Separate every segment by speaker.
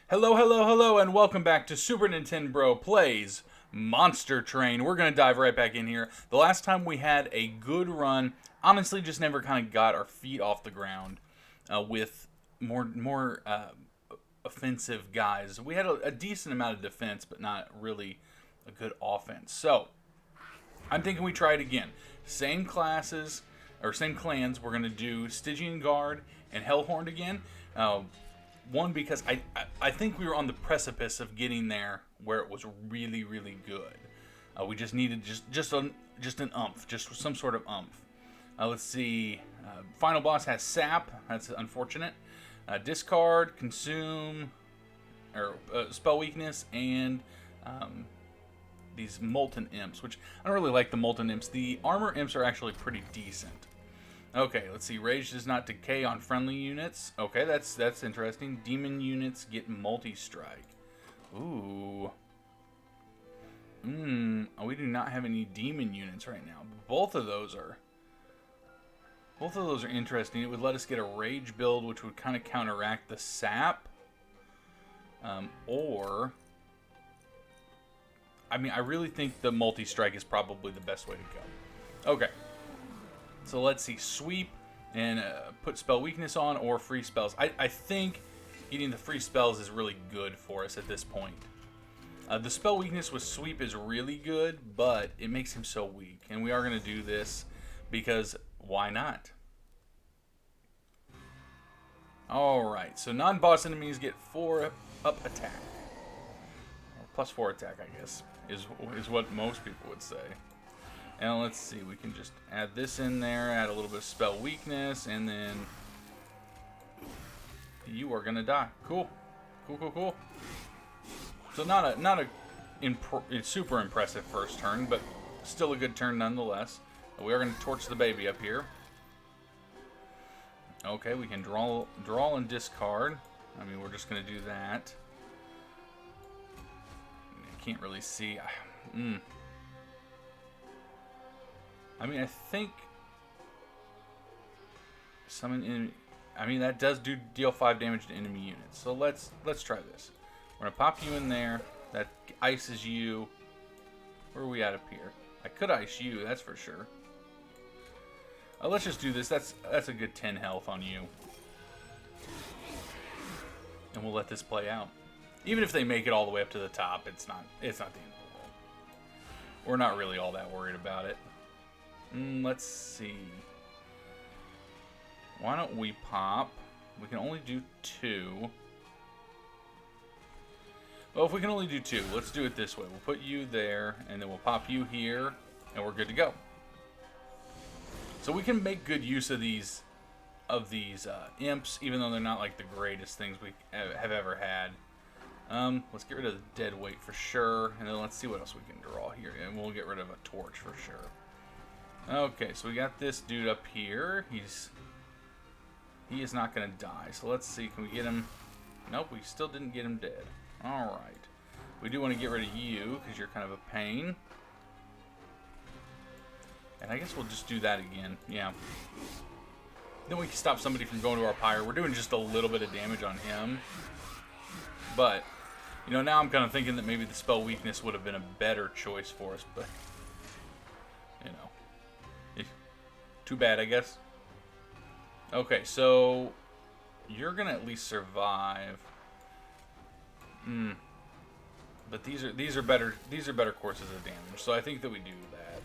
Speaker 1: Hello, hello, hello, and welcome back to SupaNintenbro Plays Monster Train. We're going to dive right back in here. The last time we had a good run, honestly just never kind of got our feet off the ground with more offensive guys. We had a decent amount of defense, but not really a good offense. So, I'm thinking we try it again. Same classes, or same clans. We're going to do Stygian Guard and Hellhorned again. One, because I think we were on the precipice of getting there where it was really, really good. We just needed just an umph, just some sort of umph. Let's see. Final boss has Sap. That's unfortunate. Discard, Consume, or Spell Weakness, and these Molten Imps, which I don't really like the Molten Imps. The Armor Imps are actually pretty decent. Okay, let's see. Rage does not decay on friendly units. Okay, that's interesting. Demon units get multi-strike. Ooh. We do not have any demon units right now. Both of those are interesting. It would let us get a rage build, which would kind of counteract the sap. Or I mean, I really think the multi-strike is probably the best way to go. Okay. So let's see, sweep and put spell weakness on or free spells. I think getting the free spells is really good for us at this point. The spell weakness with sweep is really good, but it makes him so weak. And we are going to do this because why not? Alright, so non-boss enemies get 4 up attack. Or plus 4 attack, I guess, is what most people would say. And let's see, we can just add this in there, add a little bit of spell weakness, and then you are gonna die. Cool, cool. So not a super impressive first turn, but still a good turn nonetheless. We are gonna torch the baby up here. Okay, we can draw and discard. I mean, we're just gonna do that. I can't really see. I mean, I think summon enemy. I mean, that does deal 5 damage to enemy units. So let's try this. We're gonna pop you in there. That ices you. Where are we at up here? I could ice you, that's for sure. Let's just do this. That's a good 10 health on you, and we'll let this play out. Even if they make it all the way up to the top, it's not the end of the world. We're not really all that worried about it. Let's see. Why don't we pop? We can only do 2. Well, if we can only do 2, let's do it this way. We'll put you there, and then we'll pop you here, and we're good to go. So we can make good use of these imps, even though they're not like the greatest things we have ever had. Let's get rid of the dead weight for sure, and then let's see what else we can draw here, and we'll get rid of a torch for sure. Okay, so we got this dude up here. He is not going to die. So let's see, can we get him? Nope, we still didn't get him dead. Alright. We do want to get rid of you, because you're kind of a pain. And I guess we'll just do that again. Yeah. Then we can stop somebody from going to our pyre. We're doing just a little bit of damage on him. But, you know, now I'm kind of thinking that maybe the spell weakness would have been a better choice for us, but, you know. Too bad, I guess. Okay, so you're gonna at least survive. But these are better courses of damage. So I think that we do that.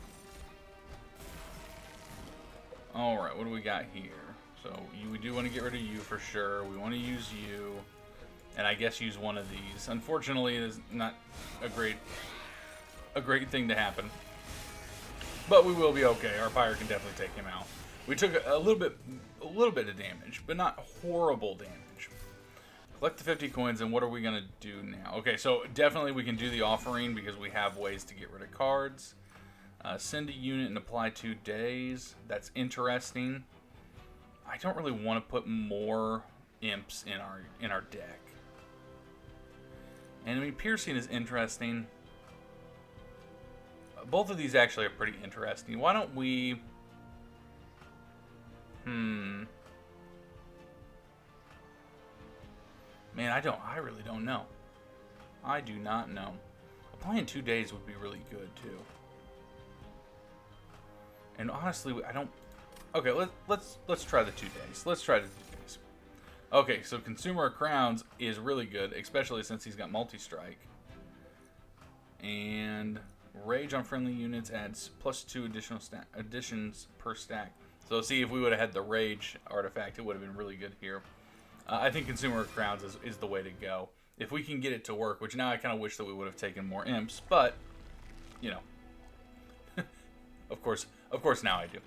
Speaker 1: All right, what do we got here? So we do want to get rid of you for sure. We want to use you, and I guess use one of these. Unfortunately, it is not a great thing to happen. But we will be okay. Our pyre can definitely take him out. We took a little bit of damage, but not horrible damage. Collect the 50 coins, and what are we going to do now? Okay, so definitely we can do the offering because we have ways to get rid of cards. Send a unit and apply 2 days. That's interesting. I don't really want to put more imps in our deck. Enemy piercing is interesting. Both of these actually are pretty interesting. Why don't we... Man, I really don't know. I do not know. Applying 2 days would be really good too. And honestly, I don't. Okay, let's try the 2 days. Let's try the 2 days. Okay, so Consumer of Crowns is really good, especially since he's got multi-strike. And Rage on friendly units adds +2 additional additions per stack. So see, if we would have had the Rage artifact, it would have been really good here. I think Consumer of Crowns is the way to go. If we can get it to work, which now I kind of wish that we would have taken more imps, but, you know. Of course now I do.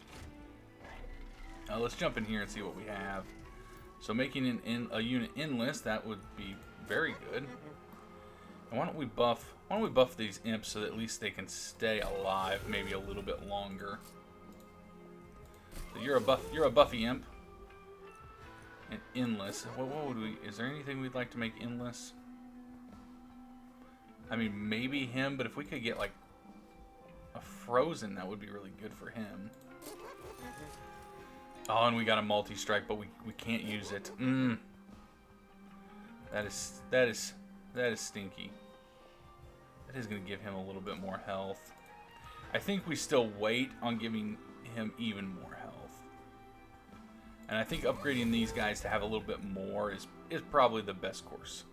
Speaker 1: Let's jump in here and see what we have. So making a unit endless, that would be very good. And why don't we buff these imps so that at least they can stay alive maybe a little bit longer. So you're a buffy imp. And endless. What would we? Is there anything we'd like to make endless? I mean, maybe him, but if we could get like a frozen, that would be really good for him. Oh, and we got a multi-strike, but we can't use it. That is stinky. That is going to give him a little bit more health. I think we still wait on giving him even more health. And I think upgrading these guys to have a little bit more is probably the best course.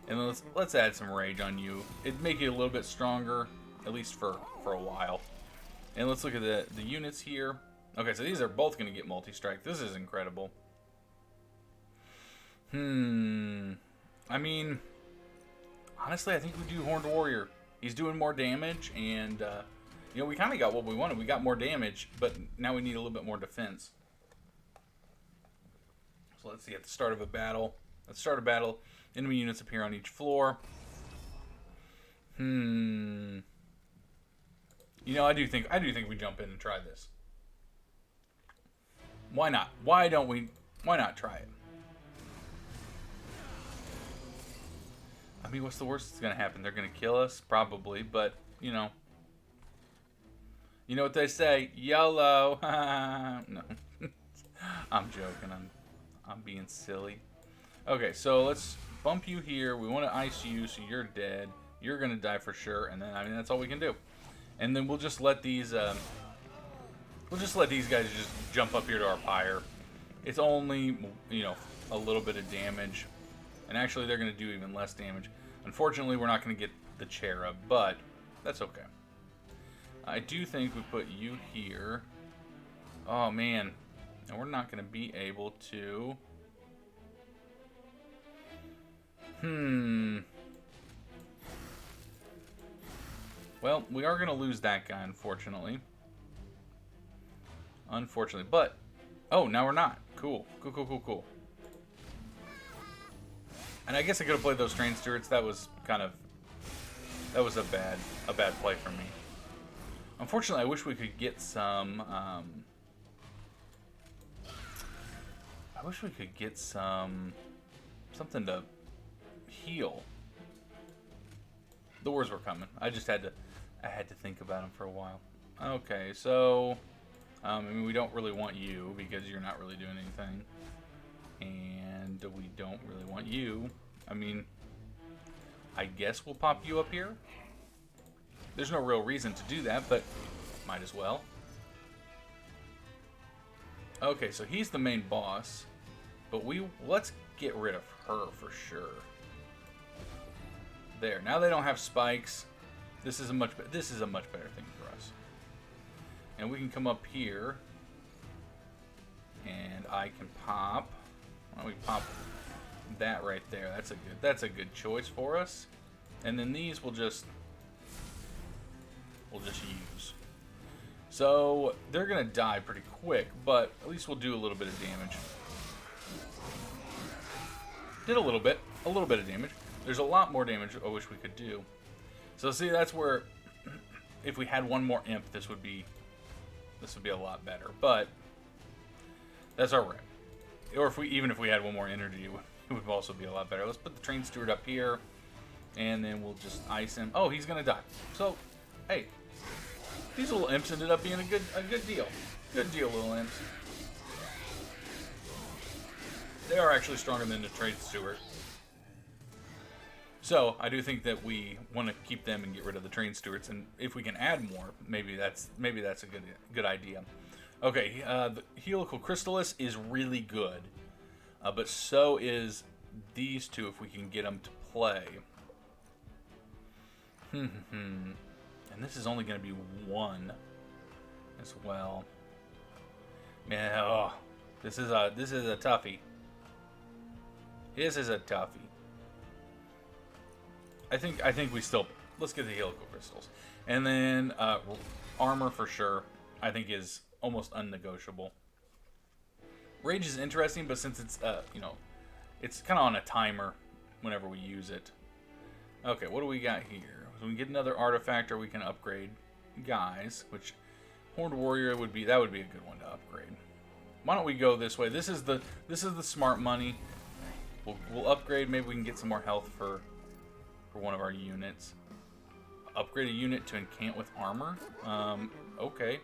Speaker 1: And let's add some rage on you. It'd make you a little bit stronger, at least for a while. And let's look at the units here. Okay, so these are both going to get multi-strike. This is incredible. I mean, honestly, I think we do Horned Warrior. He's doing more damage, and you know, we kind of got what we wanted. We got more damage, but now we need a little bit more defense. So let's see, at the start of a battle. Enemy units appear on each floor. You know, I do think we jump in and try this. Why not? Why not try it? I mean, what's the worst that's gonna happen? They're gonna kill us, probably, but you know what they say, YOLO. No, I'm joking. I'm being silly. Okay, so let's bump you here. We want to ice you, so you're dead. You're gonna die for sure, and then I mean that's all we can do. And then we'll just let these guys just jump up here to our pyre. It's only, you know, a little bit of damage, and actually they're gonna do even less damage. Unfortunately, we're not gonna get the cherub, but that's okay. I do think we put you here. Oh man, and we're not gonna be able to. Well, we are going to lose that guy, unfortunately. But... Oh, now we're not. Cool. And I guess I could have played those train stewards. That was a bad play for me. Unfortunately, I wish we could get some... something to heal. The wars were coming. I had to think about them for a while. Okay, so I mean, we don't really want you because you're not really doing anything, and we don't really want you. I mean, I guess we'll pop you up here. There's no real reason to do that, but might as well. Okay, so he's the main boss, but let's get rid of her for sure. There. Now they don't have spikes. This is a much better thing for us. And we can come up here, and I can pop. Why don't we pop that right there? That's a good choice for us. And then these we'll just use. So they're gonna die pretty quick, but at least we'll do a little bit of damage. Did a little bit of damage. There's a lot more damage I wish we could do. So see, that's where if we had one more imp, this would be a lot better. But that's alright. Or even if we had one more energy, it would also be a lot better. Let's put the train steward up here, and then we'll just ice him. Oh, he's gonna die. So, hey, these little imps ended up being a good deal. Good deal, little imps. They are actually stronger than the train steward. So I do think that we want to keep them and get rid of the train stewards, and if we can add more, maybe that's a good idea. Okay, the helical chrysalis is really good, but so is these two if we can get them to play. And this is only going to be one as well. Man, oh, this is a toughie. This is a toughie. I think we still, let's get the helical crystals, and then armor for sure. I think is almost unnegotiable. Rage is interesting, but since it's it's kind of on a timer whenever we use it. Okay, what do we got here? So we can get another artifact, or we can upgrade guys, which Horned Warrior would be a good one to upgrade. Why don't we go this way? This is the smart money. We'll upgrade. Maybe we can get some more health for one of our units. Upgrade a unit to incant with armor. Okay.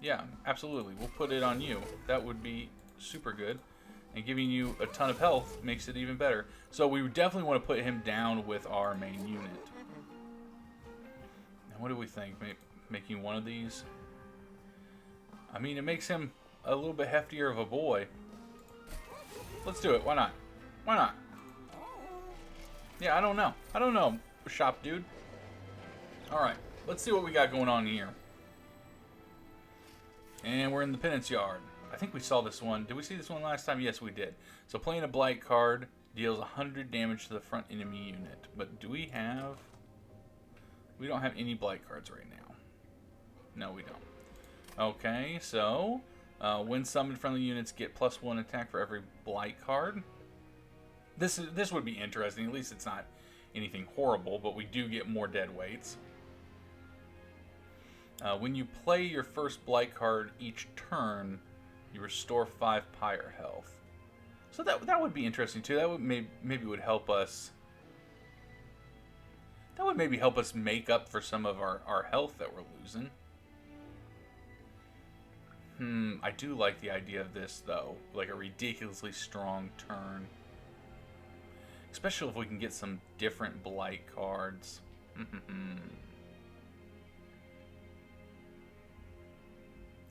Speaker 1: Yeah, absolutely. We'll put it on you. That would be super good. And giving you a ton of health makes it even better. So we definitely want to put him down with our main unit. And what do we think? Making one of these? I mean, it makes him a little bit heftier of a boy. Let's do it. Why not? Why not? Yeah, I don't know. I don't know, shop dude. Alright, let's see what we got going on here. And we're in the penance yard. I think we saw this one. Did we see this one last time? Yes, we did. So playing a blight card deals 100 damage to the front enemy unit. But do we have... We don't have any blight cards right now. No, we don't. Okay, so... when summoned, friendly units get +1 attack for every blight card. This would be interesting. At least it's not anything horrible, but we do get more dead weights. When you play your first blight card each turn, you restore 5 pyre health. So that would be interesting too. That would maybe would help us. That would maybe help us make up for some of our health that we're losing. I do like the idea of this though, like a ridiculously strong turn. Especially if we can get some different blight cards.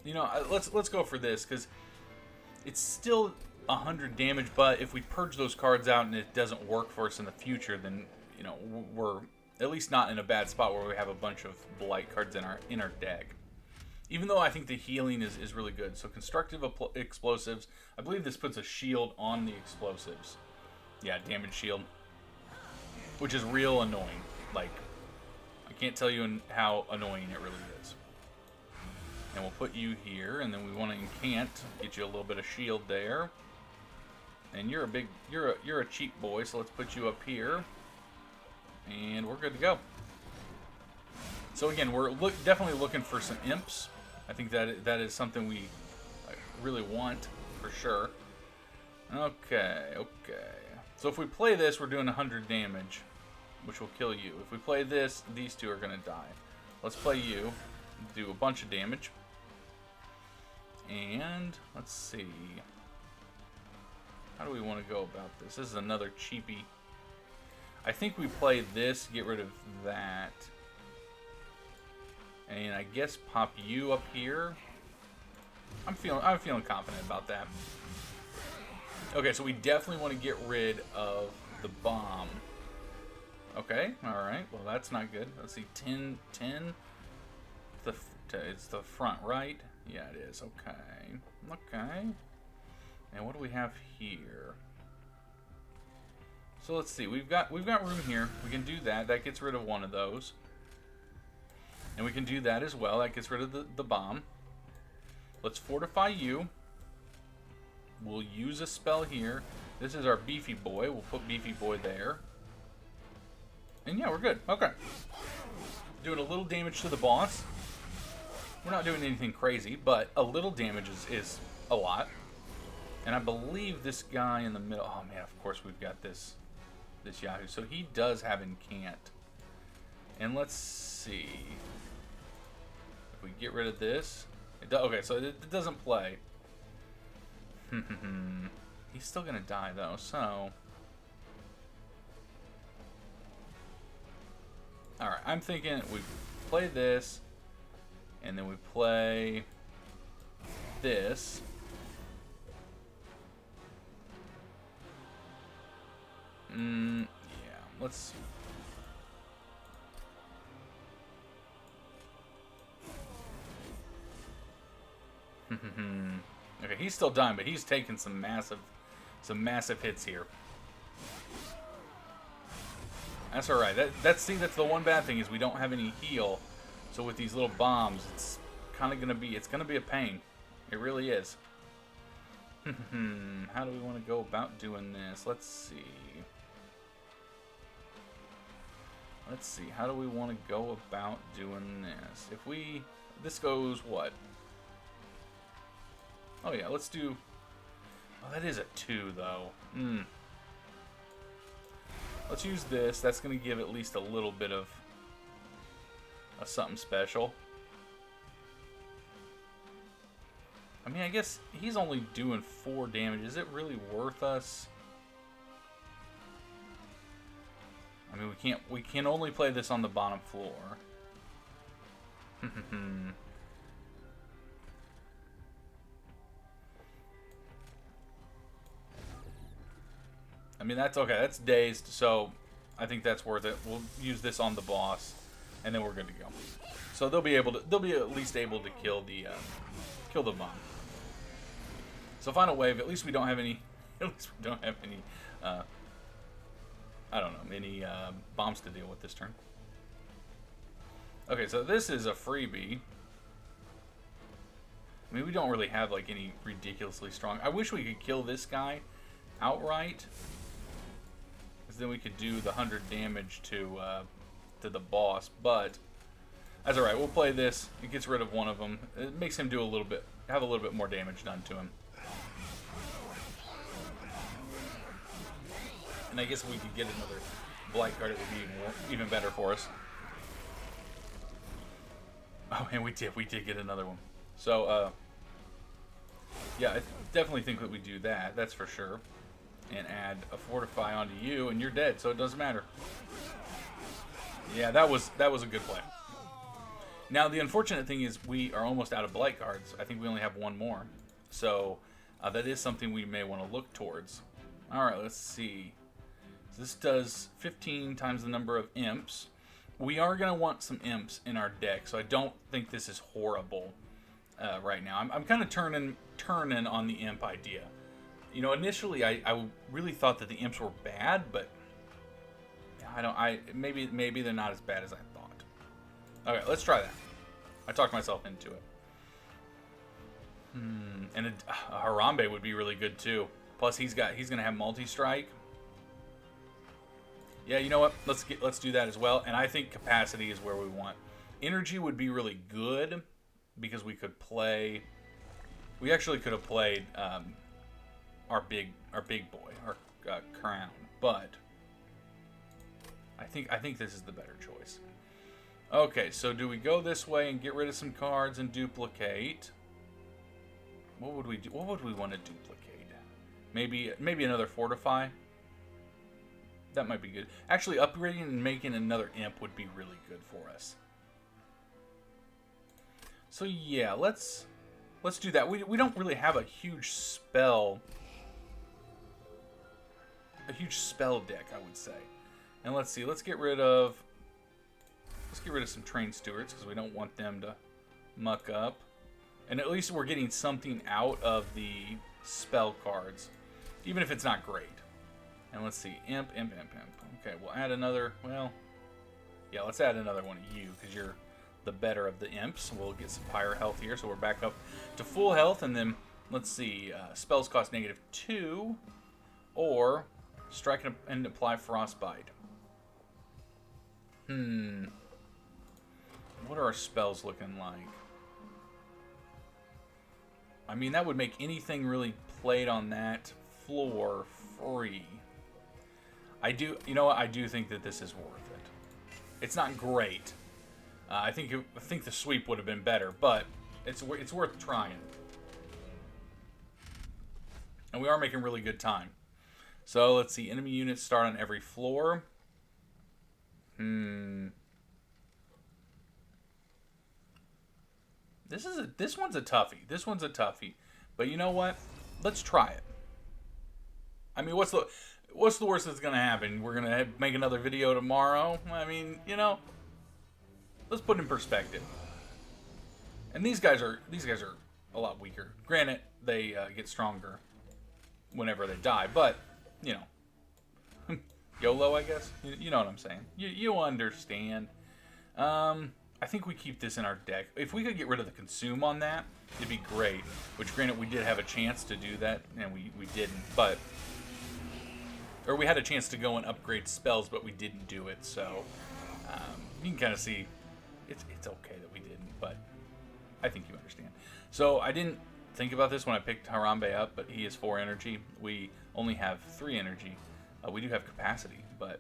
Speaker 1: You know, let's go for this, because it's still 100 damage, but if we purge those cards out and it doesn't work for us in the future, then, you know, we're at least not in a bad spot where we have a bunch of blight cards in our deck. Even though I think the healing is really good. So constructive explosives. I believe this puts a shield on the explosives. Yeah, damage shield. Which is real annoying. Like, I can't tell you how annoying it really is. And we'll put you here, and then we want to incant, get you a little bit of shield there. And you're a cheap boy, so let's put you up here. And we're good to go. So again, we're definitely looking for some imps. I think that is something we really want for sure. Okay. So if we play this, we're doing 100 damage, which will kill you. If we play this, these two are gonna die. Let's play you, do a bunch of damage. And let's see. How do we want to go about this? This is another cheapie. I think we play this, get rid of that. And I guess pop you up here. I'm feeling confident about that. Okay, so we definitely want to get rid of the bomb. Okay, alright. Well, that's not good. Let's see, 10. It's the front, right? Yeah, it is. Okay. And what do we have here? So let's see. We've got room here. We can do that. That gets rid of one of those. And we can do that as well. That gets rid of the bomb. Let's fortify you. We'll use a spell here. This is our beefy boy. We'll put beefy boy there. And yeah, we're good. Okay. Doing a little damage to the boss. We're not doing anything crazy, but a little damage is a lot. And I believe this guy in the middle... Oh, man, of course we've got this Yahoo. So he does have incant. And let's see. If we get rid of this... Okay, so it doesn't play. He's still going to die, though, so... Alright, I'm thinking we play this, and then we play this. Yeah, let's... Okay, he's still dying, but he's taking some massive hits here. That's all right. That's the one bad thing is we don't have any heal. So with these little bombs, it's kind of gonna be a pain. It really is. How do we want to go about doing this? Let's see. How do we want to go about doing this? This goes what? Oh yeah, let's do... Oh, that is a 2, though. Let's use this. That's going to give at least a little bit of something special. I mean, I guess he's only doing 4 damage. Is it really worth us? I mean, we can only play this on the bottom floor. I mean, that's okay. That's dazed, so I think that's worth it. We'll use this on the boss, and then we're good to go. So they'll be at least able to kill the bomb. So final wave. At least we don't have any. At least we don't have any. I don't know, any bombs to deal with this turn. Okay, so this is a freebie. I mean, we don't really have like any ridiculously strong. I wish we could kill this guy outright, because then we could do the 100 damage to the boss. But that's all right. We'll play this. It gets rid of one of them. It makes him do have a little bit more damage done to him. And I guess if we could get another blight card, it would be even better for us. Oh, and we did get another one. So, yeah, I definitely think that we do that. That's for sure. And add a fortify onto you, and you're dead, so it doesn't matter. Yeah, that was a good play. Now, the unfortunate thing is we are almost out of blight cards. I think we only have one more. So, that is something we may want to look towards. Alright, let's see. So this does 15 times the number of imps. We are going to want some imps in our deck, so I don't think this is horrible right now. I'm kind of turning on the imp idea. You know, initially I really thought that the imps were bad, but maybe they're not as bad as I thought. Okay, let's try that. I talked myself into it. And a Harambe would be really good too. Plus he's gonna have multi-strike. Yeah, you know what? Let's do that as well. And I think capacity is where we want. Energy would be really good because we could play. We actually could have played our big boy, our crown, but I think this is the better choice. Okay, so do we go this way and get rid of some cards and duplicate? What would we do? What would we want to duplicate? Maybe another fortify. That might be good. Actually, upgrading and making another imp would be really good for us. So yeah, let's do that. We don't really have a huge spell deck, I would say. And let's see. Let's get rid of some train stewards because we don't want them to muck up. And at least we're getting something out of the spell cards, even if it's not great. And let's see, imp. Okay, we'll add another, well, yeah, let's add another one of you, because you're the better of the imps. We'll get some higher health here, so we're back up to full health, and then, let's see, spells cost -2, or strike and apply frostbite. What are our spells looking like? I mean, that would make anything really played on that floor free. You know what? I do think that this is worth it. It's not great. I think the sweep would have been better, but it's worth trying. And we are making really good time. So let's see. Enemy units start on every floor. This one's a toughie. This one's a toughie. But you know what? Let's try it. I mean, what's the worst that's gonna happen? We're gonna make another video tomorrow. I mean, you know, let's put it in perspective. And these guys are a lot weaker. Granted, they get stronger whenever they die, but you know, YOLO, I guess. You know what I'm saying. You understand. I think we keep this in our deck. If we could get rid of the consume on that, it'd be great. Which, granted, we did have a chance to do that, and we didn't. But, or we had a chance to go and upgrade spells, but we didn't do it. So, you can kind of see it's okay that we didn't, but I think you understand. So, I didn't think about this when I picked Harambe up, but he is 4 energy. We only have 3 energy. We do have capacity, but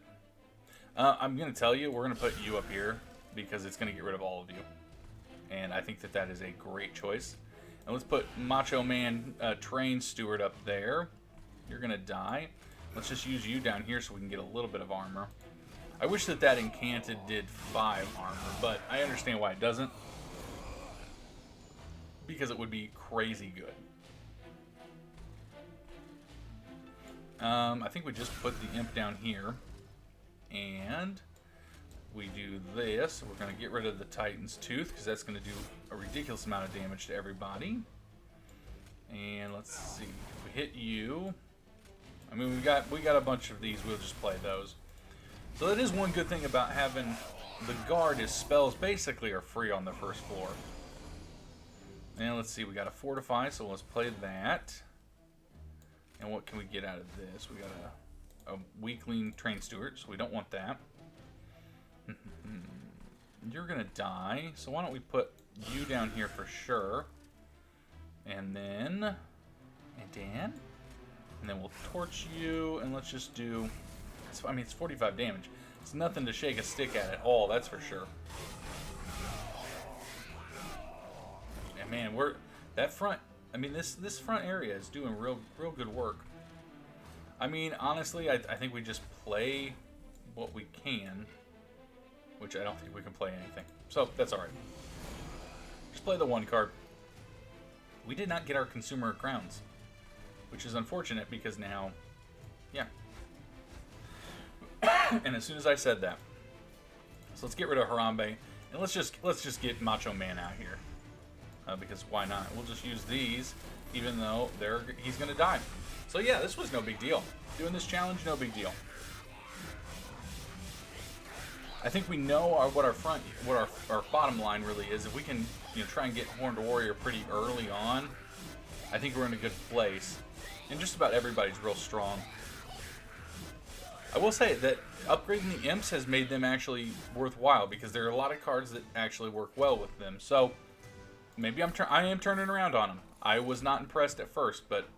Speaker 1: I'm going to tell you, we're going to put you up here because it's going to get rid of all of you. And I think that that is a great choice. And let's put Macho Man Train Steward up there. You're going to die. Let's just use you down here so we can get a little bit of armor. I wish that that Incanted did 5 armor, but I understand why it doesn't. Because it would be crazy good. I think we just put the Imp down here. And we do this. We're going to get rid of the Titan's Tooth because that's going to do a ridiculous amount of damage to everybody. And let's see. If we hit you, I mean, we got a bunch of these. We'll just play those. So that is one good thing about having the guard is spells basically are free on the first floor. And let's see. We got a Fortify, so let's play that. And what can we get out of this? We got a Weakling Train Steward, so we don't want that. You're gonna die, so why don't we put you down here for sure, and then we'll torch you, and let's just do. I mean, it's 45 damage. It's nothing to shake a stick at all. That's for sure. And man, that front. I mean, this front area is doing real good work. I mean, honestly, I think we just play what we can. Which I don't think we can play anything. So, that's alright. Just play the 1 card. We did not get our Consumer Crowns. Which is unfortunate because now... Yeah. And as soon as I said that... So let's get rid of Harambe. And let's just get Macho Man out here. Because why not? We'll just use these. Even though he's going to die. So yeah, this was no big deal. Doing this challenge, no big deal. I think we know what our bottom line really is. If we can, try and get Horned Warrior pretty early on, I think we're in a good place. And just about everybody's real strong. I will say that upgrading the Imps has made them actually worthwhile because there are a lot of cards that actually work well with them. So maybe I am turning around on them. I was not impressed at first, but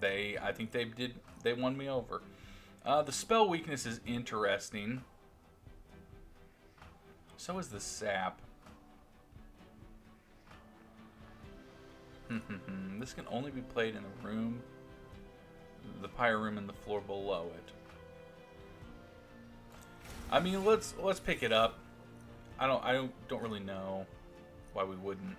Speaker 1: I think they won me over. The spell weakness is interesting. So is the sap. This can only be played in the room, the pyre room, and the floor below it. I mean, let's pick it up. I don't really know why we wouldn't.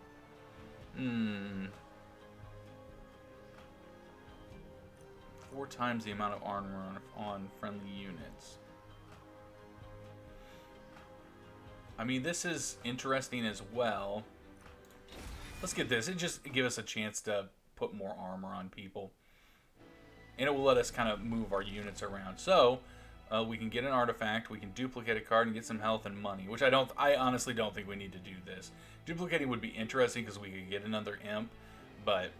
Speaker 1: 4 times the amount of armor on friendly units. I mean, this is interesting as well. Let's get this. It just gives us a chance to put more armor on people. And it will let us kind of move our units around. So, we can get an artifact, we can duplicate a card and get some health and money. Which I honestly don't think we need to do this. Duplicating would be interesting because we could get another Imp. But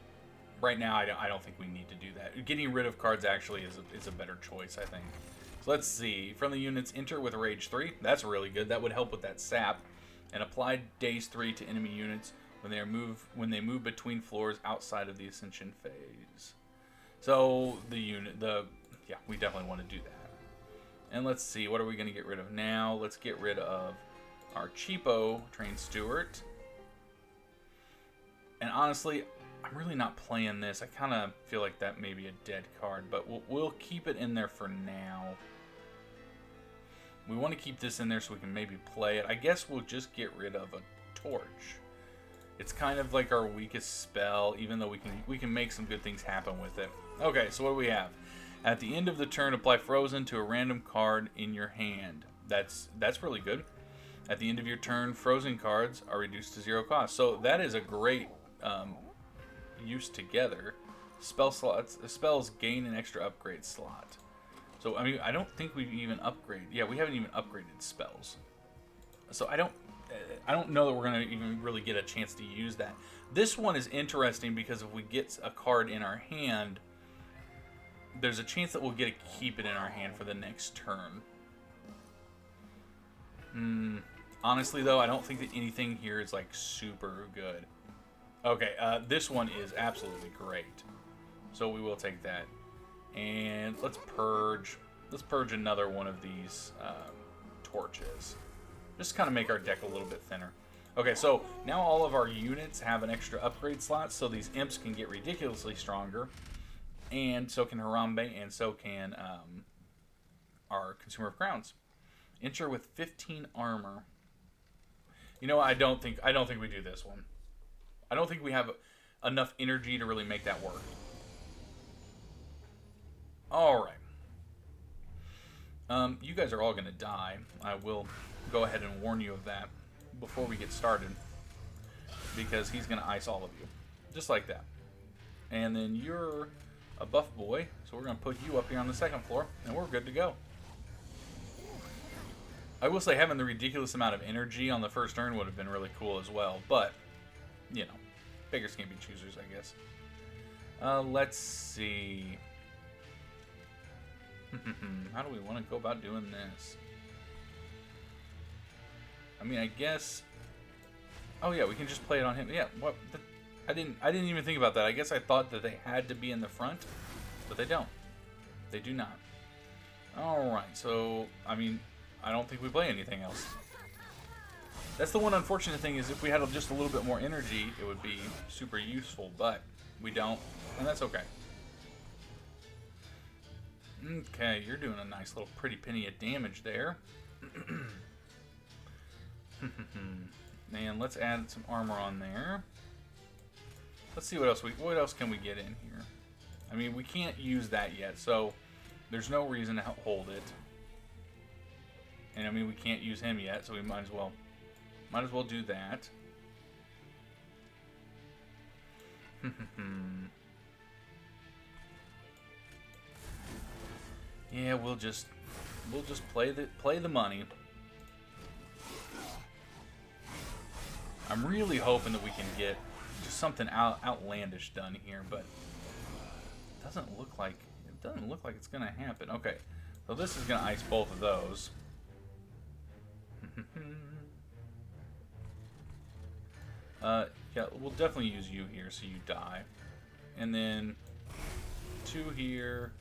Speaker 1: right now, I don't think we need to do that. Getting rid of cards actually is a better choice, I think. Let's see. Friendly units enter with Rage 3. That's really good. That would help with that sap. And apply Daze 3 to enemy units when they move between floors outside of the Ascension phase. So yeah, we definitely want to do that. And let's see. What are we going to get rid of now? Let's get rid of our cheapo Train Steward. And honestly, I'm really not playing this. I kind of feel like that may be a dead card, but we'll keep it in there for now. We want to keep this in there so we can maybe play it. I guess we'll just get rid of a torch. It's kind of like our weakest spell, even though we can make some good things happen with it. Okay, so what do we have? At the end of the turn, apply Frozen to a random card in your hand. That's really good. At the end of your turn, frozen cards are reduced to 0 cost. So that is a great use together. Spells gain an extra upgrade slot. So I mean, I don't think we've even upgraded. Yeah, we haven't even upgraded spells. So I don't know that we're gonna even really get a chance to use that. This one is interesting because if we get a card in our hand, there's a chance that we'll get to keep it in our hand for the next turn. Honestly, though, I don't think that anything here is like super good. Okay, this one is absolutely great. So we will take that. And let's purge. Let's purge another one of these torches. Just kind of make our deck a little bit thinner. Okay, so now all of our units have an extra upgrade slot, so these imps can get ridiculously stronger. And so can Harambe, and so can our Consumer of Crowns. Enter with 15 armor. You know, I don't think we do this one. I don't think we have enough energy to really make that work. All right. You guys are all going to die. I will go ahead and warn you of that before we get started, because he's going to ice all of you, just like that. And then you're a buff boy, so we're going to put you up here on the second floor, and we're good to go. I will say having the ridiculous amount of energy on the first turn would have been really cool as well, but, you know, beggars can't be choosers, I guess. Let's see. How do we want to go about doing this? I mean, I guess... Oh yeah, we can just play it on him. Yeah, what? I didn't even think about that. I guess I thought that they had to be in the front, but they don't. They do not. Alright, so, I mean, I don't think we play anything else. That's the one unfortunate thing, is if we had just a little bit more energy, it would be super useful, but we don't, and that's okay. Okay, you're doing a nice little pretty penny of damage there. And let's add some armor on there. Let's see what else can we get in here. I mean, we can't use that yet, so there's no reason to hold it. And I mean, we can't use him yet, so we might as well do that. Yeah, we'll just play the money. I'm really hoping that we can get just something outlandish done here, but it doesn't look like it's gonna happen. Okay, so this is gonna ice both of those. Yeah, we'll definitely use you here so you die, and then 2 here.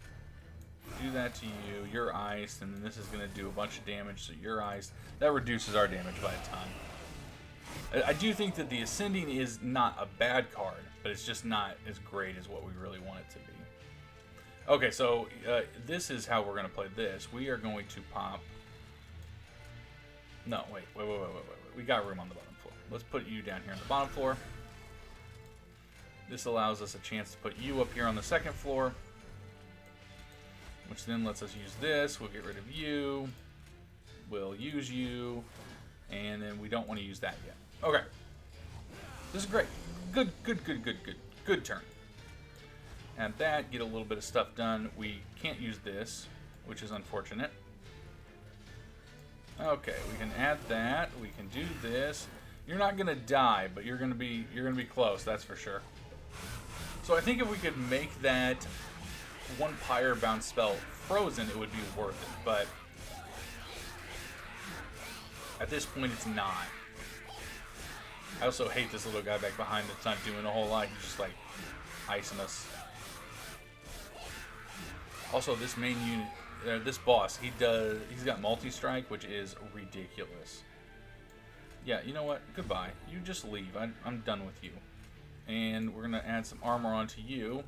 Speaker 1: Do that to you. You're iced, and then this is gonna do a bunch of damage, so you're iced. That reduces our damage by a ton. I do think that the Ascending is not a bad card, but it's just not as great as what we really want it to be. Okay, so this is how we're going to play this. We are going to pop... No, wait. We got room on the bottom floor. Let's put you down here on the bottom floor. This allows us a chance to put you up here on the second floor, which then lets us use this. We'll get rid of you. We'll use you. And then we don't want to use that yet. Okay. This is great. Good turn. Add that, get a little bit of stuff done. We can't use this, which is unfortunate. Okay, we can add that. We can do this. You're not gonna die, but you're gonna be close, that's for sure. So I think if we could make that one pyre bound spell frozen, it would be worth it, but at this point it's not. I also hate this little guy back behind that's not doing a whole lot. He's just like icing us. Also, this main unit, this boss, he's got multi-strike, which is ridiculous. Yeah, you know what? Goodbye. You just leave. I'm done with you. And we're gonna add some armor onto you.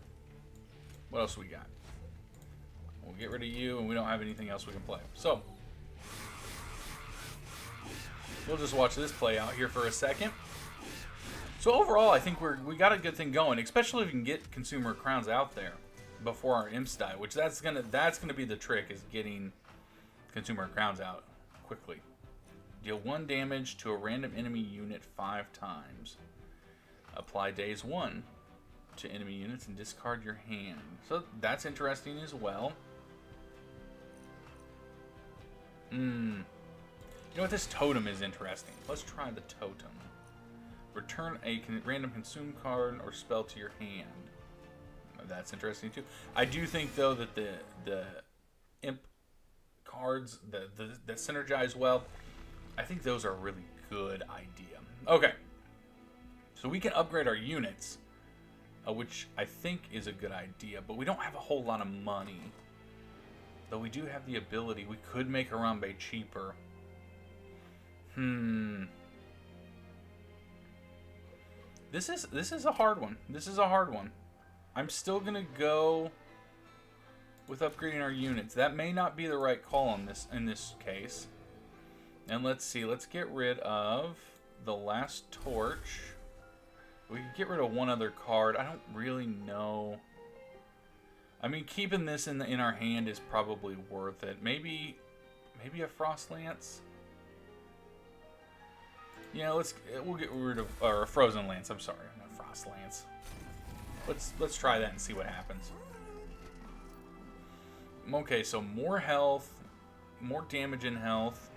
Speaker 1: What else we got? We'll get rid of you, and we don't have anything else we can play. So we'll just watch this play out here for a second. So overall, I think we got a good thing going, especially if we can get consumer crowns out there before our imps die, which that's gonna be the trick, is getting consumer crowns out quickly. Deal 1 damage to a random enemy unit 5 times. Apply days 1 to enemy units and discard your hand. So that's interesting as well. You know what? This totem is interesting. Let's try the totem. Return a random consume card or spell to your hand. That's interesting too. I do think though that the imp cards that synergize well, I think those are a really good idea. Okay, so we can upgrade our units, which I think is a good idea, but we don't have a whole lot of money. Though we do have the ability, we could make Harambe cheaper. This is a hard one. This is a hard one. I'm still gonna go with upgrading our units. That may not be the right call on this in this case. And let's see. Let's get rid of the last torch. We can get rid of one other card. I don't really know. I mean, keeping this in our hand is probably worth it. Maybe a Frost Lance. Yeah, we'll get rid of or a Frozen Lance. I'm sorry, not Frost Lance. Let's try that and see what happens. Okay, so more health, more damage in health,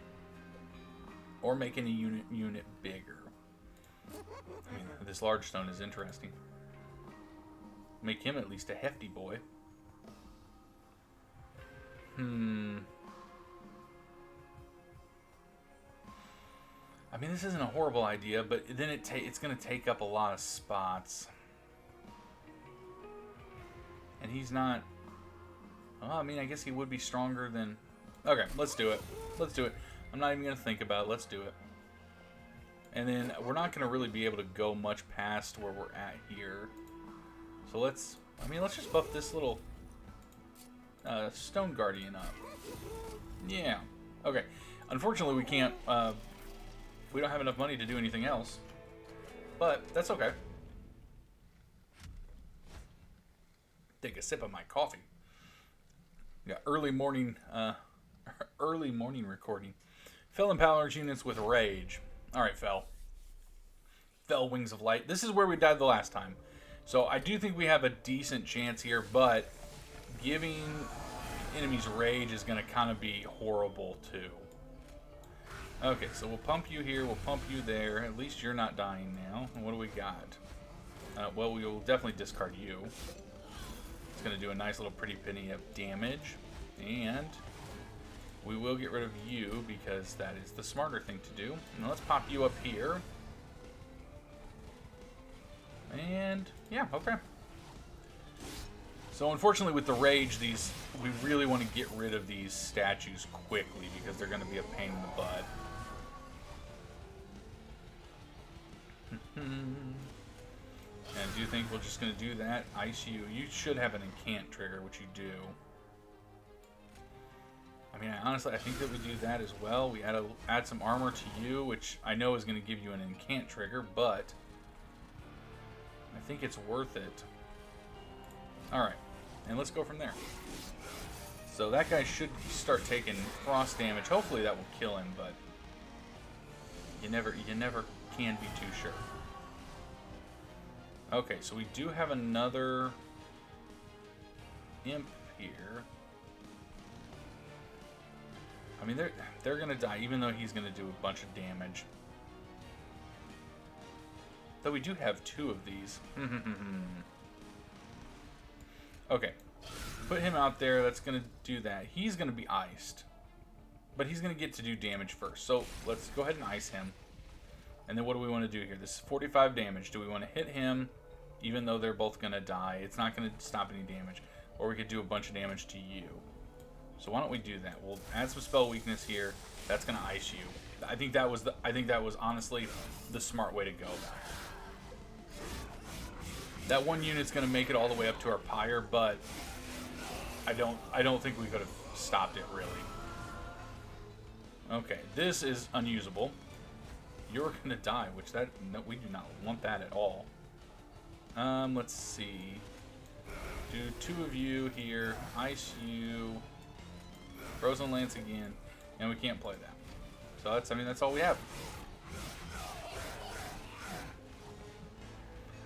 Speaker 1: or making a unit bigger. I mean, this large stone is interesting. Make him at least a hefty boy. I mean, this isn't a horrible idea, but then it's going to take up a lot of spots. And he's not... Well, I mean, I guess he would be stronger than... Okay, let's do it. Let's do it. I'm not even going to think about it. Let's do it. And then we're not going to really be able to go much past where we're at here. So let's just buff this little Stone Guardian up. Yeah. Okay. Unfortunately, we can't... we don't have enough money to do anything else. But that's okay. Take a sip of my coffee. We got early morning recording. Fel empowers units with rage. Alright, Fel. Fel Wings of Light. This is where we died the last time. So I do think we have a decent chance here, but giving enemies rage is going to kind of be horrible too. Okay, so we'll pump you here, we'll pump you there. At least you're not dying now. And what do we got? Well, we will definitely discard you. It's going to do a nice little pretty penny of damage. And we will get rid of you because that is the smarter thing to do. Now let's pop you up here. And yeah, okay. So unfortunately with the rage, we really want to get rid of these statues quickly because they're going to be a pain in the butt. And I do think we're just going to do that. Ice you. You should have an incant trigger, which you do. I mean, honestly, I think that we do that as well. We add some armor to you, which I know is going to give you an incant trigger, but I think it's worth it. Alright, and let's go from there. So that guy should start taking frost damage. Hopefully that will kill him, but you never can be too sure. Okay, so we do have another imp here. I mean, they're gonna die, even though he's gonna do a bunch of damage. Though we do have 2 of these. Okay, put him out there. That's gonna do that. He's gonna be iced, but he's gonna get to do damage first. So let's go ahead and ice him. And then what do we want to do here? This is 45 damage. Do we want to hit him, even though they're both gonna die? It's not gonna stop any damage, or we could do a bunch of damage to you. So why don't we do that? We'll add some spell weakness here. That's gonna ice you. I think that was honestly the smart way to go. That one unit's gonna make it all the way up to our pyre, but I don't think we could have stopped it really. Okay, this is unusable. You're gonna die, which no, we do not want that at all. Let's see. Do 2 of you here. Ice you. Frozen Lance again. And we can't play that. So that's, I mean, that's all we have.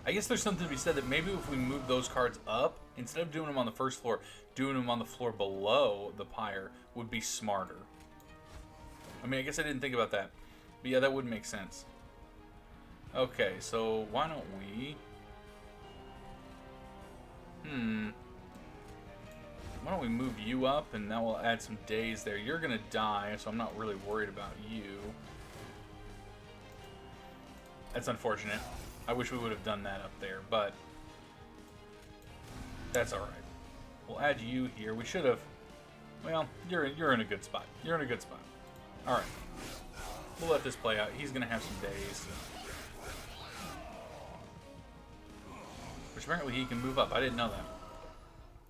Speaker 1: I guess there's something to be said that maybe if we move those cards up, instead of doing them on the first floor, doing them on the floor below the pyre would be smarter. I mean, I guess I didn't think about that. But yeah, that would make sense. Okay, so why don't we... Why don't we move you up, and that will add some days there. You're going to die, so I'm not really worried about you. That's unfortunate. I wish we would have done that up there, but that's alright. We'll add you here. We should have... Well, you're in a good spot. You're in a good spot. Alright. We'll let this play out. He's going to have some days. Which apparently he can move up. I didn't know that.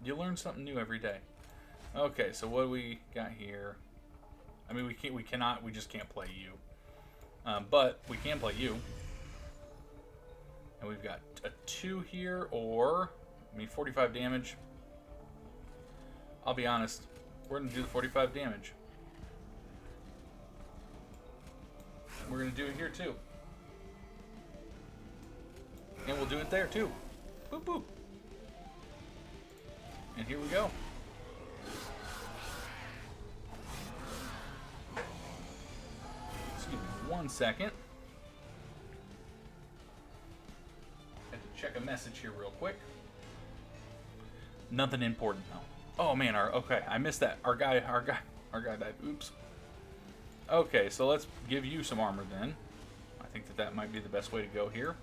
Speaker 1: You learn something new every day. Okay, so what do we got here? I mean, we just can't play you. But we can play you. And we've got a 2 here, or, I mean, 45 damage. I'll be honest, we're going to do the 45 damage. We're going to do it here, too. And we'll do it there, too. Boop, boop. And here we go. Excuse me 1 second. Had to check a message here real quick. Nothing important though. Oh man, okay, I missed that. Our guy died. Oops. Okay, so let's give you some armor then. I think that might be the best way to go here.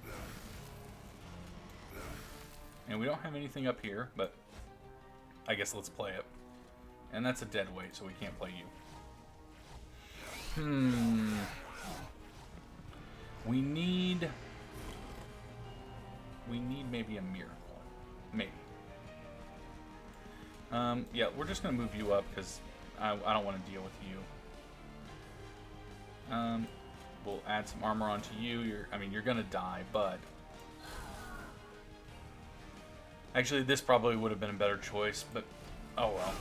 Speaker 1: And we don't have anything up here, but I guess let's play it. And that's a dead weight, so we can't play you. We need maybe a miracle. Maybe. Yeah, we're just gonna move you up because I don't want to deal with you. We'll add some armor onto you. You're gonna die, but actually this probably would have been a better choice, but oh well.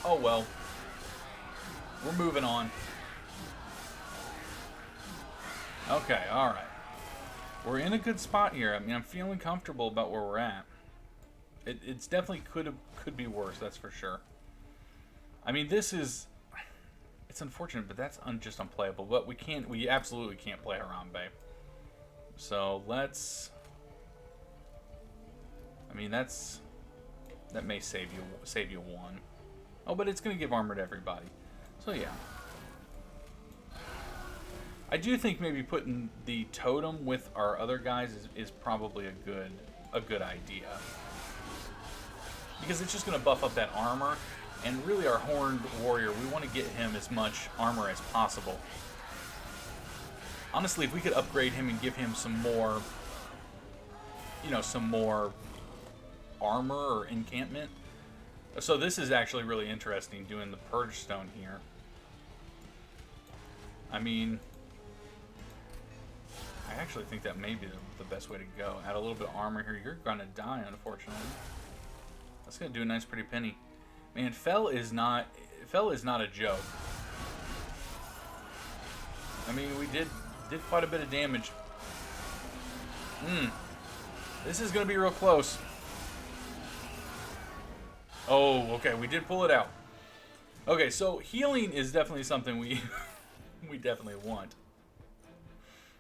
Speaker 1: Oh well. We're moving on. Okay, alright. We're in a good spot here. I mean, I'm feeling comfortable about where we're at. It's definitely could be worse, that's for sure. I mean, this is... It's unfortunate, but that's just unplayable. But we absolutely can't play Harambe. So let's... I mean, that may save you 1. Oh, but it's going to give armor to everybody. So yeah. I do think maybe putting the totem with our other guys is probably a good idea. Because it's just going to buff up that armor. And really our Horned Warrior, we want to get him as much armor as possible. Honestly, if we could upgrade him and give him some more, some more armor or encampment. So this is actually really interesting, doing the Purge Stone here. I mean, I actually think that may be the best way to go. Add a little bit of armor here. You're going to die, unfortunately. That's going to do a nice pretty penny. Man, Fell is not a joke. I mean, we did quite a bit of damage. This is going to be real close. Oh, okay, we did pull it out. Okay, so healing is definitely something we definitely want.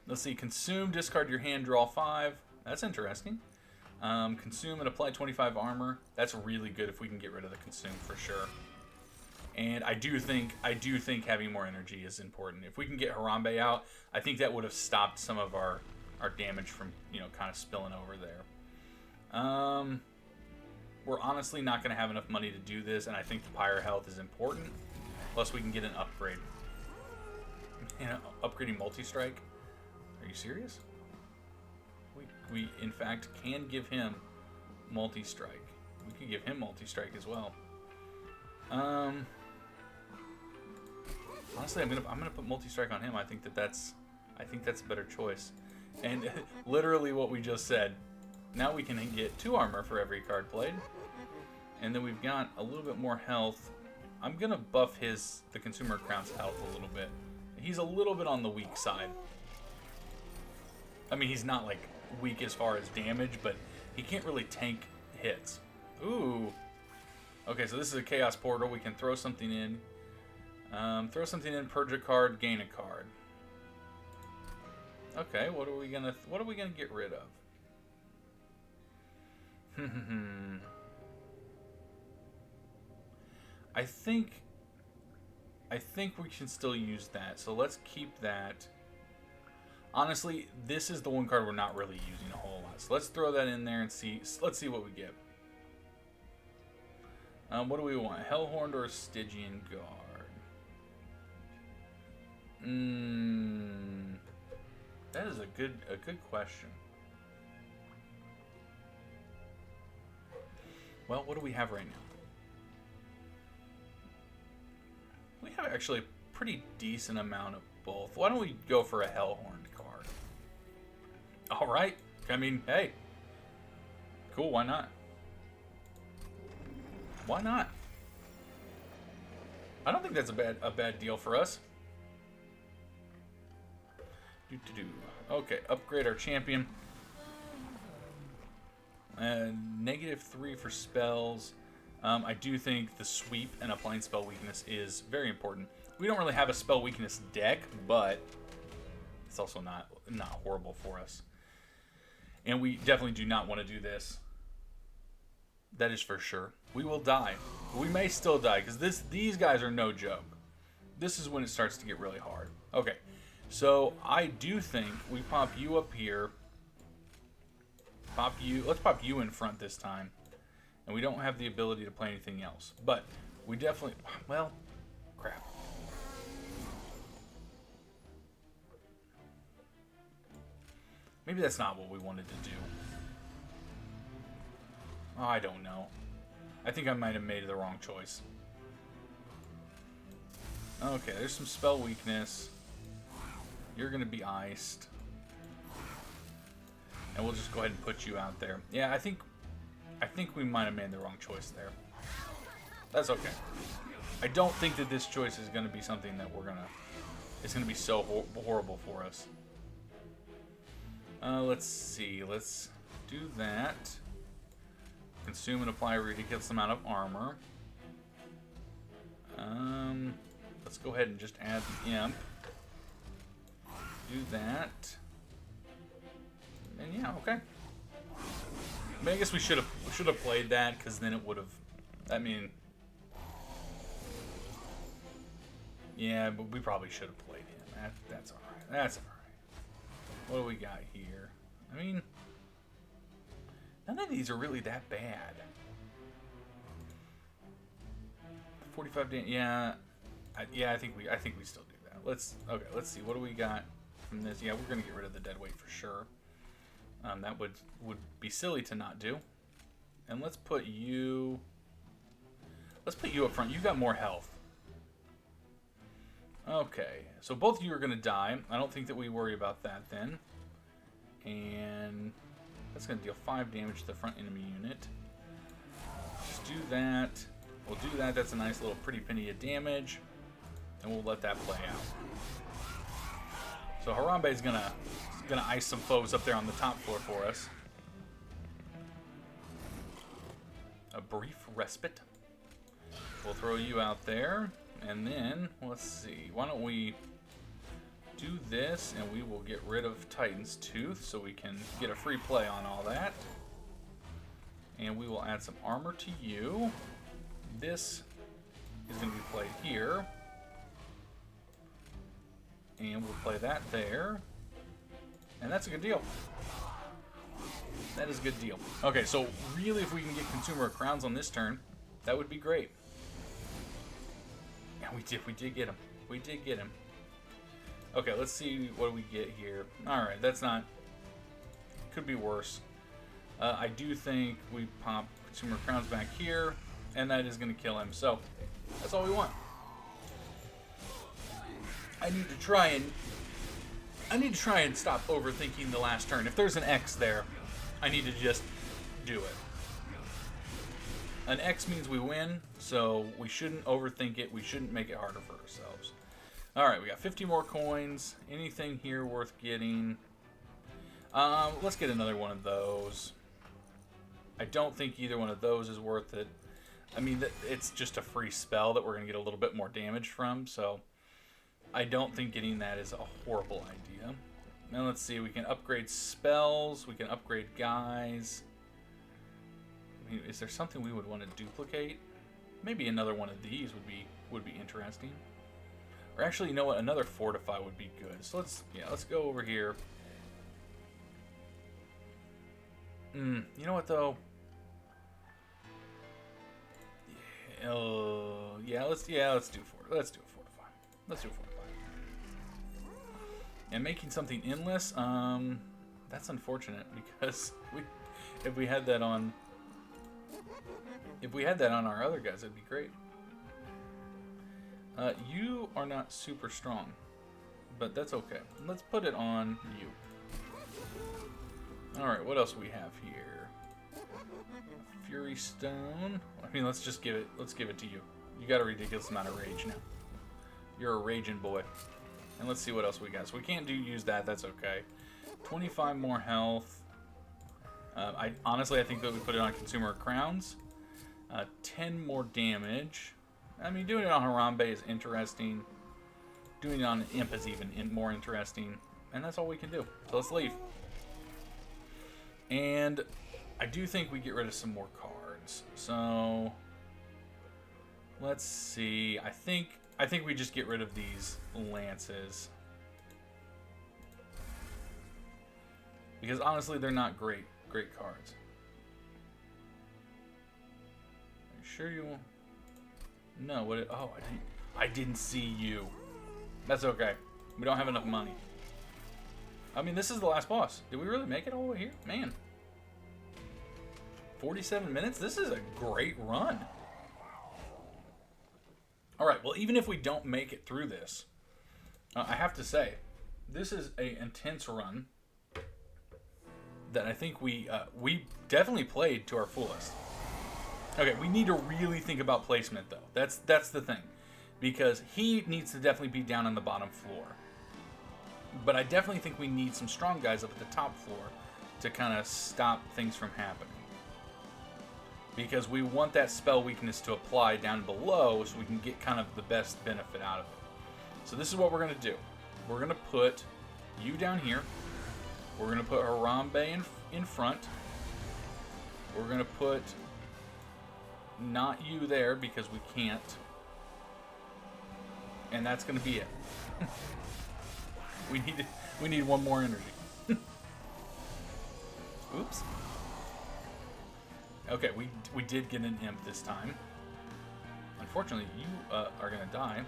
Speaker 1: Let's see, consume, discard your hand, draw 5. That's interesting. Consume and apply 25 armor. That's really good if we can get rid of the consume for sure. And I do think having more energy is important. If we can get Harambe out, I think that would have stopped some of our damage from, kind of spilling over there. We're honestly not going to have enough money to do this, and I think the Pyre health is important. Plus, we can get an upgrade. Upgrading multi-strike? Are you serious? We in fact can give him multi-strike. We could give him multi-strike as well. Honestly, I'm gonna put multi-strike on him. I I think that's a better choice. And literally what we just said. Now we can get 2 armor for every card played. And then we've got a little bit more health. I'm going to buff the Consumer Crown's health a little bit. He's a little bit on the weak side. I mean, he's not, like, weak as far as damage, but he can't really tank hits. Ooh. Okay, so this is a Chaos Portal. We can throw something in. Throw something in, purge a card, gain a card. Okay, what are we gonna get rid of? I think we can still use that. So let's keep that. Honestly, this is the one card we're not really using a whole lot. So let's throw that in there and see. Let's see what we get. What do we want? Hellhorned or Stygian Guard? That is a good question. Well, what do we have right now? We have actually a pretty decent amount of both. Why don't we go for a Hellhorned card? All right. I mean, hey. Cool, why not? Why not? I don't think that's a bad deal for us. Okay, upgrade our champion. -3 for spells. I do think the sweep and applying spell weakness is very important. We don't really have a spell weakness deck, but it's also not horrible for us. And we definitely do not want to do this. That is for sure. We will die. We may still die because these guys are no joke. This is when it starts to get really hard. Okay, so I do think we pop you up here. Let's pop you in front this time. And we don't have the ability to play anything else. But we definitely... Well, crap. Maybe that's not what we wanted to do. Oh, I don't know. I think I might have made the wrong choice. Okay, there's some spell weakness. You're going to be iced. And we'll just go ahead and put you out there. Yeah, I think we might have made the wrong choice there. That's okay. I don't think that this choice is going to be something that it's going to be so horrible for us. Let's see. Let's do that. Consume and apply a ridiculous amount of armor. Let's go ahead and just add the Imp. Do that. And yeah, okay. I mean, I guess we should have played that, because then it would have. I mean, yeah, but we probably should have played him. That's all right. That's all right. What do we got here? I mean, none of these are really that bad. 45 damage. Yeah, I think we still do that. Let's see. What do we got from this? Yeah, we're gonna get rid of the dead weight for sure. That would be silly to not do. And let's put you up front. You got more health. Okay, so both of you are gonna die. I don't think that we worry about that then. And that's gonna deal 5 damage to the front enemy unit. Let's do that. We'll do that. That's a nice little pretty penny of damage. And we'll let that play out. So Harambe is gonna ice some foes up there on the top floor for us. A brief respite. We'll throw you out there. And then, let's see. Why don't we do this, and we will get rid of Titan's Tooth so we can get a free play on all that. And we will add some armor to you. This is going to be played here. And we'll play that there. And that's a good deal. That is a good deal. Okay, so really if we can get Consumer Crowns on this turn, that would be great. Yeah, we did get him. We did get him. Okay, let's see what we get here. Alright, that's not... Could be worse. I do think we pop Consumer Crowns back here, and that is going to kill him. So, that's all we want. I need to try and I need to try and stop overthinking the last turn. If there's an X there, I need to just do it. An X means we win, so we shouldn't overthink it. We shouldn't make it harder for ourselves. Alright, we got 50 more coins. Anything here worth getting? Let's get another one of those. I don't think either one of those is worth it. I mean, it's just a free spell that we're going to get a little bit more damage from, so I don't think getting that is a horrible idea. Now let's see, we can upgrade spells, we can upgrade guys. I mean, is there something we would want to duplicate? Maybe another one of these would be interesting. Or actually, you know what? Another fortify would be good. So let's go over here. You know what though? Yeah, let's do a fortify. Let's do a fortify. And making something endless, that's unfortunate because if we had that on our other guys, it'd be great. You are not super strong, but that's okay. Let's put it on you. All right, what else we have here? Fury Stone. I mean, let's give it to you. You got a ridiculous amount of rage now. You're a raging boy. And let's see what else we got. So we can't use that. That's okay. 25 more health. Honestly, I think that we put it on Consumer Crowns. 10 more damage. I mean, doing it on Harambe is interesting. Doing it on an Imp is even more interesting. And that's all we can do. So let's leave. And I do think we get rid of some more cards. So let's see. I think we just get rid of these lances. Because honestly, they're not great cards. Are you sure you won't? No, oh, I didn't see you. That's okay. We don't have enough money. I mean, this is the last boss. Did we really make it all the way here? Man. 47 minutes? This is a great run. Alright, well, even if we don't make it through this, I have to say, this is an intense run that I think we definitely played to our fullest. Okay, we need to really think about placement, though. That's the thing. Because he needs to definitely be down on the bottom floor. But I definitely think we need some strong guys up at the top floor to kind of stop things from happening. Because we want that spell weakness to apply down below so we can get kind of the best benefit out of it. So this is what we're going to do. We're going to put you down here. We're going to put Harambe in front. We're going to put not you there because we can't. And that's going to be it. We need one more energy. Oops. Okay, we did get an imp this time. Unfortunately, you are going to die.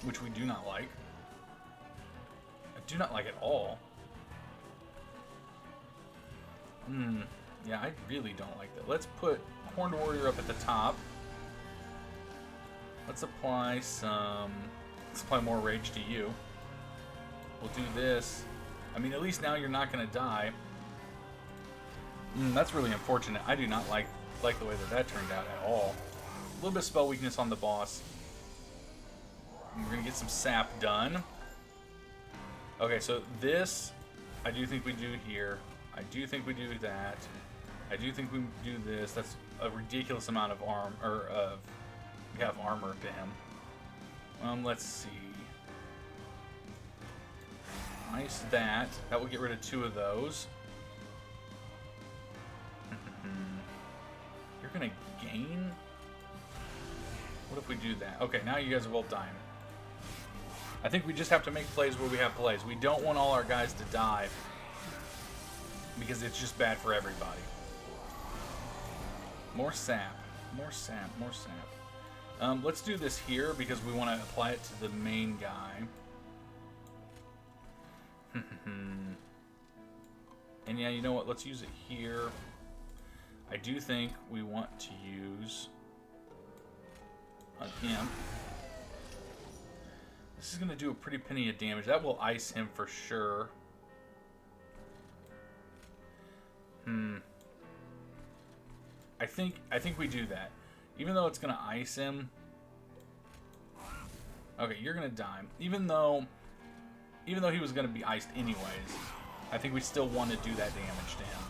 Speaker 1: Which we do not like. I do not like at all. Yeah, I really don't like that. Let's put Horned Warrior up at the top. Let's apply more rage to you. We'll do this. I mean, at least now you're not going to die. That's really unfortunate. I do not like the way that turned out at all. A little bit of spell weakness on the boss. And we're going to get some sap done. Okay, so this, I do think we do here. I do think we do that. I do think we do this. That's a ridiculous amount of we have armor to him. Let's see. Nice that. That will get rid of 2 of those. You're gonna gain? What if we do that? Okay, now you guys are both dying. I think we just have to make plays where we have plays. We don't want all our guys to die because it's just bad for everybody. More sap. More sap. More sap. Let's do this here because we want to apply it to the main guy. And yeah, you know what? Let's use it here. I do think we want to use an imp. This is going to do a pretty penny of damage. That will ice him for sure. I think we do that. Even though it's going to ice him. Okay, you're going to die. Even though he was going to be iced anyways, I think we still want to do that damage to him.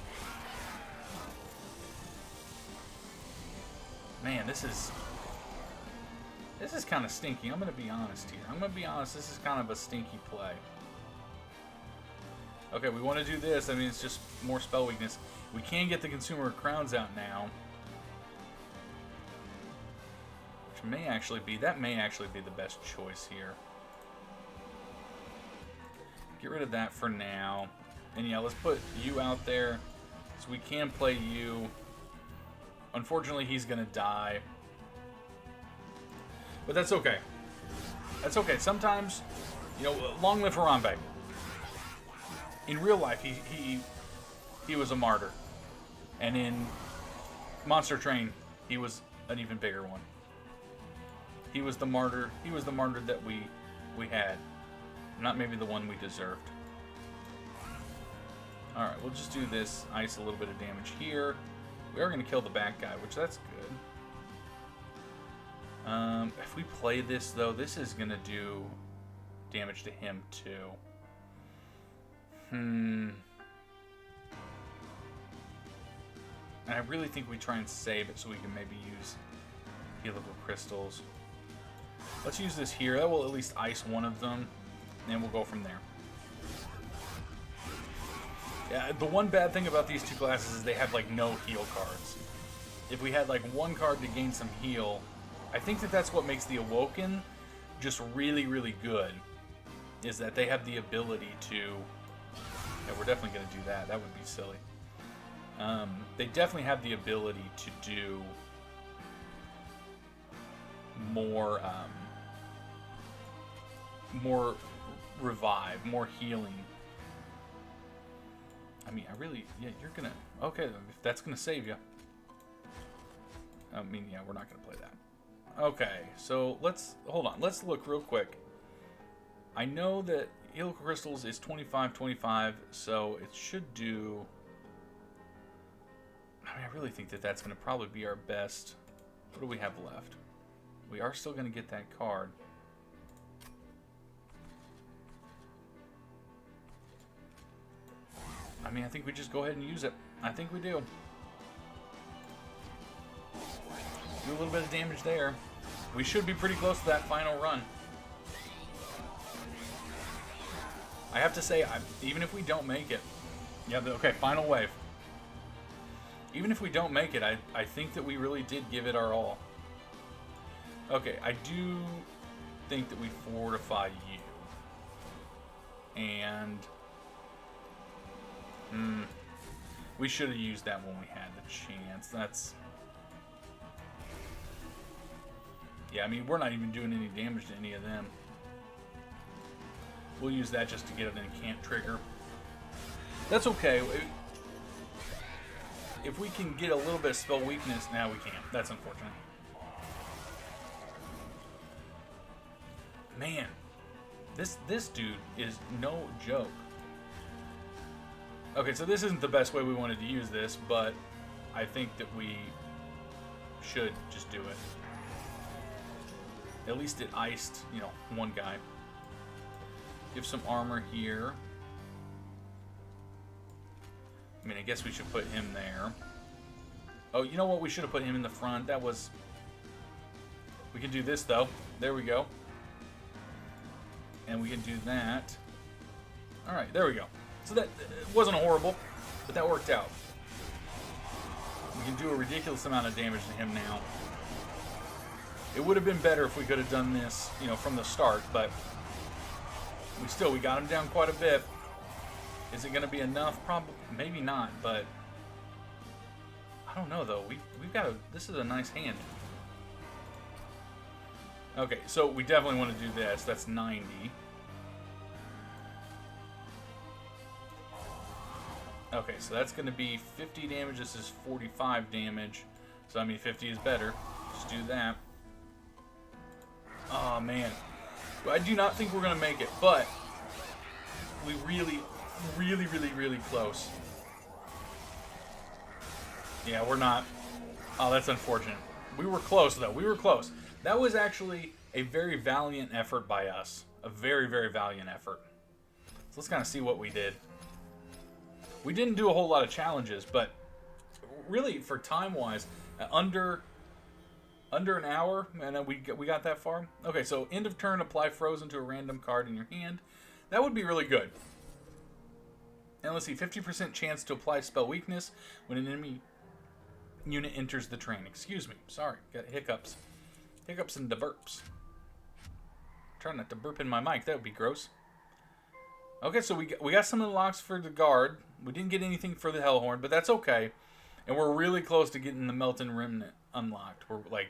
Speaker 1: Man, this is kind of stinky. I'm going to be honest here. I'm going to be honest. This is kind of a stinky play. Okay, we want to do this. I mean, it's just more spell weakness. We can get the Consumer Crowns out now. Which may actually be the best choice here. Get rid of that for now. And yeah, let's put you out there so we can play you. Unfortunately, he's going to die. But that's okay. That's okay. Sometimes, you know, long live Harambe. In real life, he was a martyr. And in Monster Train, he was an even bigger one. He was the martyr. He was the martyr that we had. Not maybe the one we deserved. Alright, we'll just do this. Ice a little bit of damage here. We are going to kill the bad guy, which that's good. If we play this, though, this is going to do damage to him, too. And I really think we try and save it so we can maybe use helical crystals. Let's use this here. That will at least ice one of them, and then we'll go from there. Yeah, the one bad thing about these two classes is they have, like, no heal cards. If we had, like, one card to gain some heal, I think that's what makes the Awoken just really, really good, is that they have the ability to... Yeah, we're definitely going to do that. That would be silly. They definitely have the ability to do more, more revive, more healing. I mean, yeah, you're gonna, okay, if that's gonna save you. I mean, yeah, we're not gonna play that. Okay, so hold on, let's look real quick. I know that helical crystals is 25, so it should do, I mean, I really think that's gonna probably be our best. What do we have left? We are still gonna get that card. I mean, I think we just go ahead and use it. I think we do. Do a little bit of damage there. We should be pretty close to that final run. I have to say, even if we don't make it... Yeah, okay, final wave. Even if we don't make it, I think that we really did give it our all. Okay, I do think that we fortify you. And... we should have used that when we had the chance. That's... Yeah, I mean, we're not even doing any damage to any of them. We'll use that just to get an incant trigger. That's okay. If we can get a little bit of spell weakness, now we can't. That's unfortunate. Man, this dude is no joke. Okay, so this isn't the best way we wanted to use this, but I think that we should just do it. At least it iced, you know, one guy. Give some armor here. I mean, I guess we should put him there. Oh, you know what? We should have put him in the front. That was... We can do this, though. There we go. And we can do that. Alright, there we go. So that wasn't horrible, but that worked out. We can do a ridiculous amount of damage to him now. It would have been better if we could have done this, you know, from the start, but we got him down quite a bit. Is it going to be enough? Probably, maybe not, but I don't know though. We've got this is a nice hand. Okay, so we definitely want to do this. That's 90. Okay, so that's going to be 50 damage. This is 45 damage. So, I mean, 50 is better. Just do that. Oh, man. I do not think we're going to make it, but we really close. Yeah, we're not. Oh, that's unfortunate. We were close, though. We were close. That was actually a very valiant effort by us. A very valiant effort. So let's kind of see what we did. We didn't do a whole lot of challenges, but really, for time-wise, under an hour, and we got that far. Okay, so end of turn, apply frozen to a random card in your hand. That would be really good. And let's see, 50% chance to apply spell weakness when an enemy unit enters the terrain. Excuse me, sorry, got hiccups. Hiccups and burps. Try not to burp in my mic, that would be gross. Okay, so we got some unlocks for the guard. We didn't get anything for the Hellhorn, but that's okay. And we're really close to getting the Melton Remnant unlocked. We're like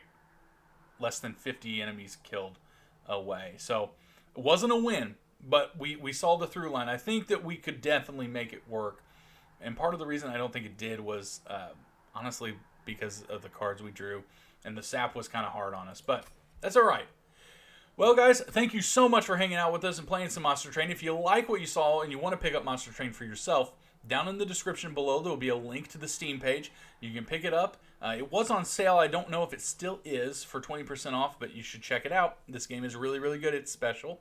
Speaker 1: less than 50 enemies killed away. So it wasn't a win, but we saw the through line. I think that we could definitely make it work. And part of the reason I don't think it did was honestly because of the cards we drew. And the sap was kind of hard on us. But that's all right. Well, guys, thank you so much for hanging out with us and playing some Monster Train. If you like what you saw and you want to pick up Monster Train for yourself, down in the description below, there will be a link to the Steam page. You can pick it up. It was on sale. I don't know if it still is for 20% off, but you should check it out. This game is really good. It's special.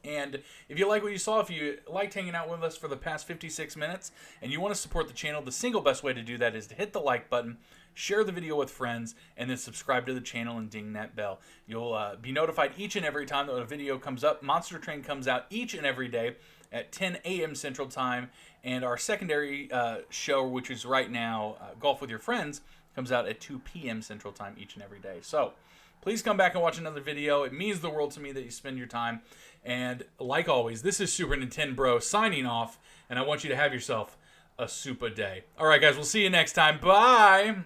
Speaker 1: And if you like what you saw, if you liked hanging out with us for the past 56 minutes, and you want to support the channel, the single best way to do that is to hit the like button, share the video with friends, and then subscribe to the channel and ding that bell. You'll be notified each and every time that a video comes up. Monster Train comes out each and every day at 10 a.m. Central Time, and our secondary show, which is right now Golf with Your Friends, comes out at 2 p.m. Central Time each and every day. So please come back and watch another video. It means the world to me that you spend your time. And like always, this is SupaNintenbro signing off, and I want you to have yourself a super day. All right, guys, we'll see you next time. Bye!